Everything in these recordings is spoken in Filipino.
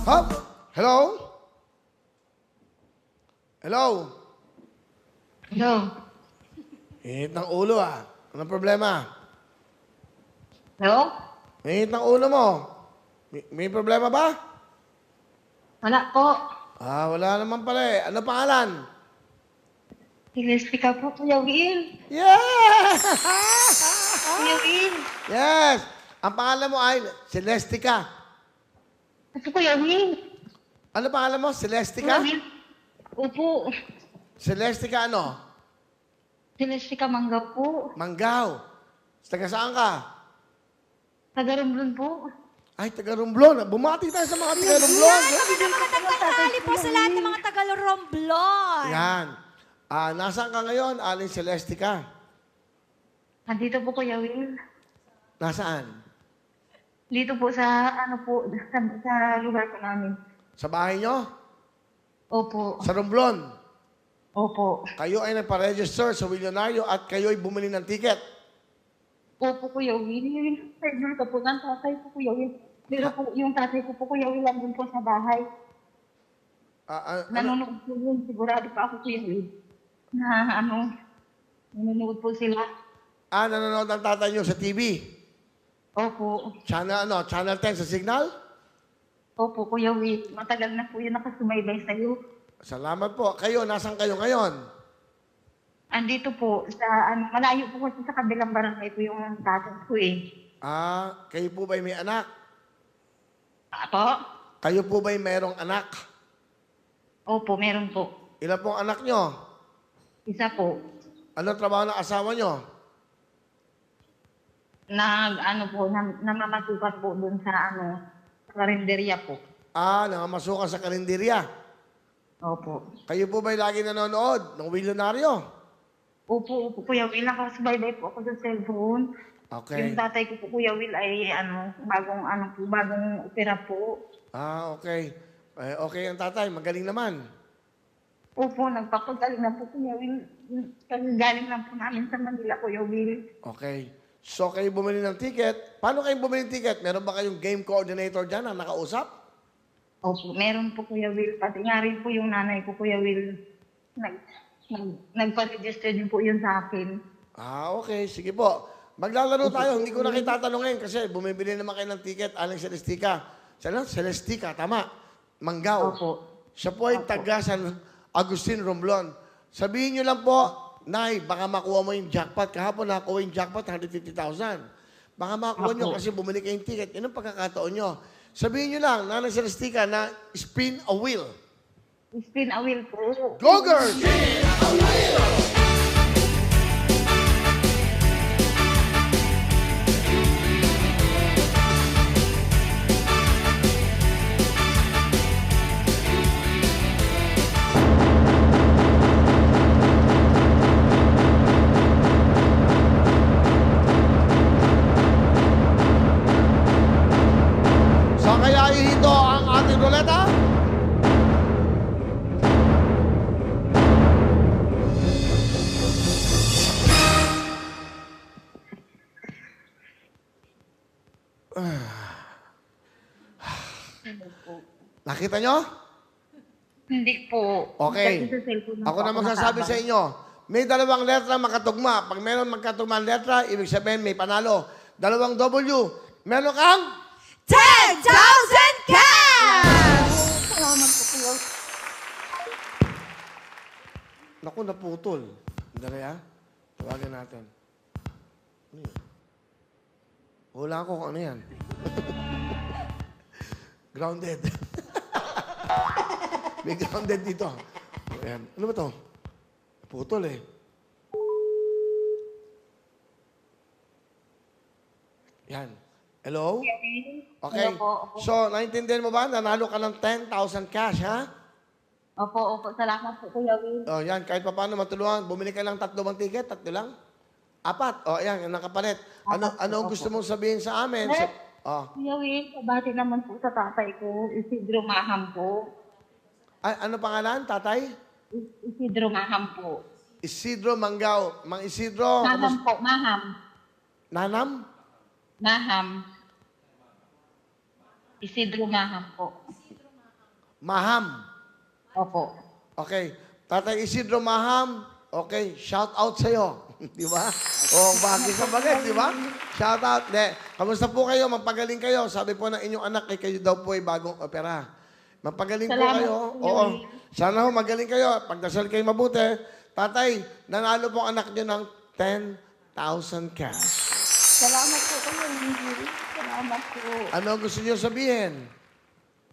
Hop! Hello? Hello? Hello. Init ng ulo ah. Anong problema? Hello? Init ng ulo mo. May problema ba? Wala po. Ah, wala naman pala eh. Ano pangalan? Ilespi ka po, Kuya Will. Yeah! Kuya Will. Yes! Ang pangalan mo ay Celestica. Ito, Kuya Will. Ano pangalan mo? Kuya Celestica? Will. Opo. Celestica ano? Ilespi ka mangga po. Manggao. Taga saan ka? Taga-Romblon po. Ay, taga Romblon. Bumati tayo sa mga taga Romblon. Magandang tanghali po sa lahat ng mga taga-Romblon. Yan. Ah, nasaan ka ngayon, Aling Celestica? Andito po, Kuya Will. Nasaan? Dito po sa, sa lugar ko namin. Sa bahay nyo? Opo. Sa Romblon? Opo. Kayo ay nagpa-register sa Willionario at kayo ay bumili ng ticket. Opo, Kuya Will. Schedule ka po ng tatay ko, Kuya Will. Pero po, yung tatay ko po, Kuya Will, andun po sa bahay. Ano? Nanonood po yun. Sigurado pa ako, Kuya Will. Na nanonood po sila. Nanonood ang tatay nyo sa TV? Opo. Channel 10 sa Signal? Opo, Kuya Will. Matagal na po yun nakasumaybay sa'yo. Salamat po. Kayo, nasaan kayo ngayon? Andito po, sa malayo po kasi sa kabilang barangay po yung tatay ko eh. Kayo po ba'y may anak? Apo? Kayo po ba'y mayroong anak? Opo, meron po. Ilan pong anak nyo? Isa po. Ano trabaho ng asawa nyo? Namamasukan po dun sa karinderya po. Nangamasukan sa karinderya. Opo. Kayo po ba'y lagi nanonood ng Willionario? Opo, Kuya Will. Nakasubaybay po ako sa cellphone. Okay. Yung tatay ko po, Kuya Will, ay bagong opera po. Okay. Okay ang tatay. Magaling naman. Opo, nagpapagaling na po, Kuya Will. Kasi galing lang po namin sa Manila, Kuya Will. Okay. So, kayo bumili ng ticket. Paano kayo bumili ng ticket? Meron ba kayong game coordinator dyan na nakausap? Opo, meron po, Kuya Will. Pati nga rin po yung nanay ko, Kuya Will. Nagpa-register din po yun sa akin. Okay. Sige po. Maglalaro tayo. Hindi ko na kayo tatanungin kasi bumibili naman kayo ng ticket. Aling Celestica. Celestica, tama. Manggao. Opo. Siya po ay taga San Agustin, Romblon. Sabihin nyo lang po, Nay, baka makuha mo yung jackpot. Kahapon nakuha yung jackpot, 150,000. Baka makuha nyo kasi bumili kayong ticket. Yan ang pagkakataon nyo. Sabihin nyo lang, Nanay Celestica, na spin a wheel. Spin a wheel po. Go, girls! Saan kaya ihito ang ating ruleta? Nakita nyo? Hindi po. Okay. Kasi sa cellphone lang Ako po na magsasabi nakaabang. sa inyo, may dalawang letra makatugma. Pag meron magkatugma ang letra, ibig sabihin may panalo. Dalawang W, meron kang 10,000 cash! Salamat po, Kuya. Naku, naputol. Dali ha? Tawagan natin. Ano yun? Wala ko kung ano yan. Grounded. May grounded dito. Ayan. Ano ba to? Naputol eh. Yan. Hello? Okay. Hello po, opo. So, naintindihan mo ba? Nanalo ka ng 10,000 cash, ha? Opo. Salamat po, Kuya Will. Oh, yan. Kahit pa paano matulungan. Bumili ka lang 3 bang ticket? 3 lang? 4. Oh, yan. Yung nakapalit. Ano ang gusto mong sabihin sa amin? Kuya Will, pabati naman po sa tatay ko, Isidro Maham po. Ay, ano pangalan, tatay? Isidro Maham po. Isidro Manggao. Mang Isidro. Maham po, Maham. Nanam? Maham. Isidro Maham po. Maham. Opo. Okay. Tatay Isidro Maham, okay, shout out sa'yo. Di ba? O, bagay sa bagay, di ba? Shout out. Kamusta po kayo? Magpagaling kayo. Sabi po ng inyong anak, kayo daw po ay bagong opera. Magpagaling po Salamat kayo. po, Oo. Yuri. Sana ho, magaling kayo. Pagdasal kayo mabuti. Tatay, nanalo po ang anak niyo ng 10,000 cash. Salamat po Kuya Will. Salamat po. Ano gusto niyo sabihin?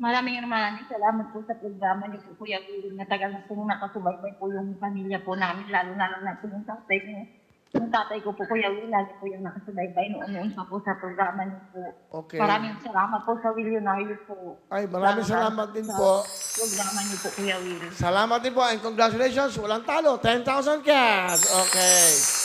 Maraming salamat po sa programa niyo po, Kuya Will, na tagal na po nakasubaybay po yung pamilya po namin, lalo na po yung tatay ko. Yung tatay ko po, Kuya Will, lagi po yung nakasubaybay noon pa po sa programa niyo po. Okay. Maraming salamat po sa Willionaire po. Ay, maraming Lalo na salamat din sa po. programa niyo po, Kuya Will. Salamat din po and congratulations. Walang talo. 10,000 cash. Okay.